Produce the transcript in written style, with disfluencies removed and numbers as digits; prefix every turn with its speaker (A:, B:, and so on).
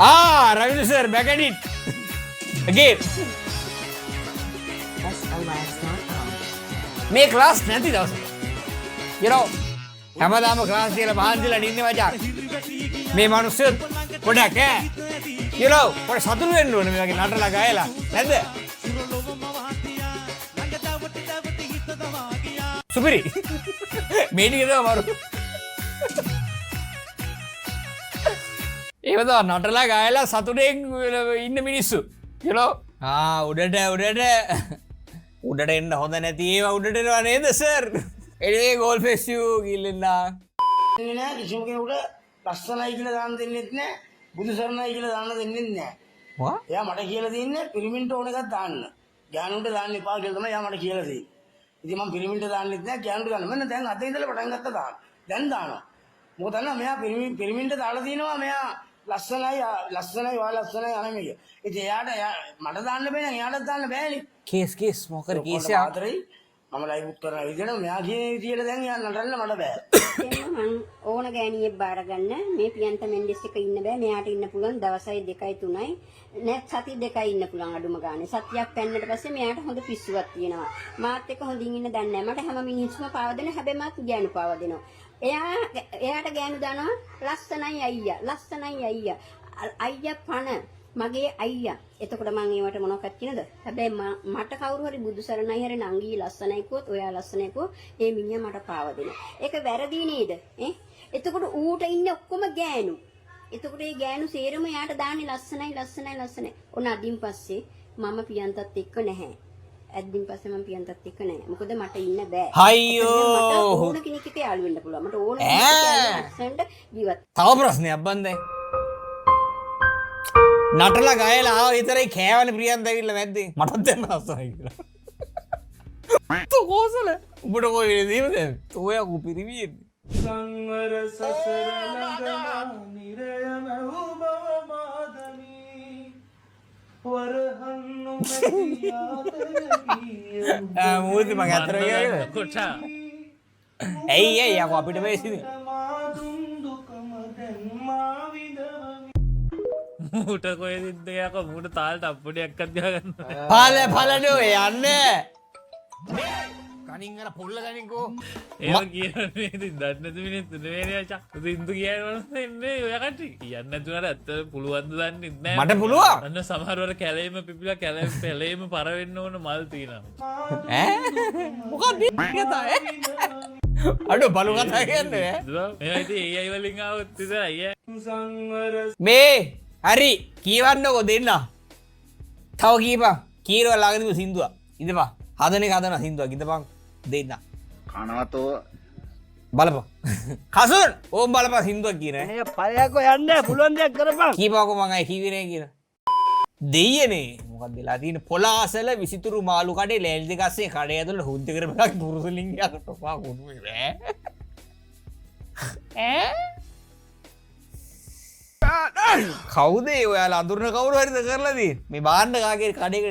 A: Ravindu sir, back at it. Again. මේ class නැති දවස. You know, හැමදාම ක්ලාස් කියලා මහන්සිලා ඉන්නේ මචං. මේ මිනිස්සු පොඩක් ඈ. You know, පොඩ සතුටු වෙන්න ඕනේ මේ වගේ නටලා ගායලා. නැද්ද? සුපිරි. මේ ටික තමයි මරු. ඒව තමයි නටලා ගායලා සතුටෙන් ඉන්න මිනිස්සු. You know, උඩට එන්න හොඳ නැති ඒවා උඩට එනවා නේද සර්? එනේ ගෝල් ෆෙස් යූ ගිල්ලෙන්න.
B: එන්නේ නැහැ කිසිම කෙනෙකුට ලස්සනයි කියලා දාන්න දෙන්නෙත් නැහැ. බුදු සරණයි කියලා දාන්න දෙන්නෙත් නැහැ.
A: වා?
B: එයා මට කියලා දෙන්නේ පිරිමින්ට ඕන එකක් දාන්න. ඥානුන්ට දාන්න එපා කියලා තමයි එයා මට කියලා දෙන්නේ. ඉතින් මම පිරිමින්ට දාන්නෙත් නැහැ ඥානුන්ට දාන්න. මම දැන් අද ඉඳලා පටන් ගත්තා දාන්න. දැන් දානවා. මොකද දන්නා මෙයා පිරිමින්ට දාලා දිනවා මෙයා ලස්සනයි වා ලස්සනයි අනමිය. ඉතින් එයාට මට දාන්න බෑ නේද? එයාට දාන්න බෑනේ.
A: කේස් මොකද කේස් යා?
B: මම ලයිව් කරන විදිහට මෙයා කියන විදිහට දැන් යා නටන්න මට බෑ.
C: මම ඕන ගෑණියෙක් බාර ගන්න මේ පියන්ත මෙන්ඩිස් එක ඉන්න බෑ. මෙයාට ඉන්න පුළුවන් දවසයි 2යි 3යි නැත් සති 2යි ඉන්න පුළුවන් අඩුම ගානේ. සතියක් පැන්නට පස්සේ මෙයාට හොඳ පිස්සුවක් තියෙනවා. මාත් එක්ක හොඳින් ඉන්න දන්නේ නැහැ. මට හැම මිනිස්සුම පාව දෙන හැබැයි මාත් ගෑනු පාව දෙනවා. එයාට ගෑනු දානවා ලස්සනයි අයියා පණ මගේ අයියා. එතකොට මම ඒවට මොනවක්වත් කියනද? හැබැයි මට කවුරු හරි බුදු සරණයි හරි නංගී ලස්සනයි කිව්වොත් ඔයා ලස්සනයි කිව්වොත් ඒ මිනිහා මට පාව දෙනවා. ඒක වැරදි නේද? එතකොට ඌට ඉන්නේ ඔක්කොම ගෑනු. එතකොට ඒ ගෑනු සේරම යාට දාන්නේ ලස්සනයි. ඔන්න අදින් පස්සේ මම පියන්තත් එක්ක නැහැ. ඇද්දින් පස්සේ මම පියන්තත් එක්ක නැහැ. මොකද මට ඉන්න බෑ.
A: අයියෝ.
C: ඕන කෙනෙක් එක්ක යාළු වෙන්න පුළුවන්. මට ඕන කෙනෙක් එක්ක ලස්සනට ජීවත්.
A: තව ප්‍රශ්නයක් බන්දේ. නටලා ගායලා ආව විතරයි කෑවනේ ප්‍රියන්ත ඇවිල්ලා මැද්දේ. මටත් දැන් රසයි කියලා. තෝ කොසල. උඹට කොයි වෙලේදීම දැන්. තෝයා කුපිරිවියෙන්නේ.
D: සංවර සසර ළඟ නිරයම උබව මාදමි වරහන් නොමැතියාද
A: මූර්ති මගේ අතර ගියා කොටා. ඇයි යකෝ අපිට මේ සිදු.
D: මූට කොහෙද ඉන්නේ යකෝ මූට තාලට අප්පුඩියක්වත් ගහගන්න.
A: පලනේ ඔය යන්නේ. කණින් අර පොල්ල ගනින්කෝ.
D: ඒක කියන්නේ ඉතින් දන්නේ නැති මිනිස්සු නෙවෙයි අචා. ඉතින්දු කියනවලු ඉන්නේ ඔය කටි. කියන්නේ නැතුව අර ඇත්ත පුළුවන් ද දන්නේ නැහැ.
A: මට පුළුවන්.
D: අන්න සමහරවර කැලේම පිපිලා කැලේම පර වෙන්න ඕන මල් තියෙනවා.
A: මොකක්ද කතා අඩෝ බලු කතා කියන්නේ
D: මේ ඉතින් AI වලින් ආවොත් විතරයි සංවර
A: මේ හරි කියවන්නකෝ දෙන්න. තව කීපන්. කීරව ළඟදීම සින්දුවක්. ඉඳපන්. හදන එක හදන සින්දුවක් ඉඳපන් දෙන්න.
E: කනවතෝ
A: බලපන්. කසුන් ඕම් බලපන් සින්දුවක් කියන.
B: මේ පළයක්ව යන්න පුළුවන් දෙයක් කරපන්.
A: කීපන්කෝ මං අය කිව්වේ නෑ කියලා. දෙයියනේ මොකක්ද වෙලා තියෙන්නේ පොලාසල විසිතුරු මාළු කඩේ ලෑලි දෙක අස්සේ කඩේ ඇතුළේ හුද්ද කරපලා පුරුසු ලිංගයක් තොපා කුඩුවේ කවුද ඔයාලා අඳුරන කවුරු හරිද කරලා තියෙන්නේ මේ බාන්න කාගේ කඩේකට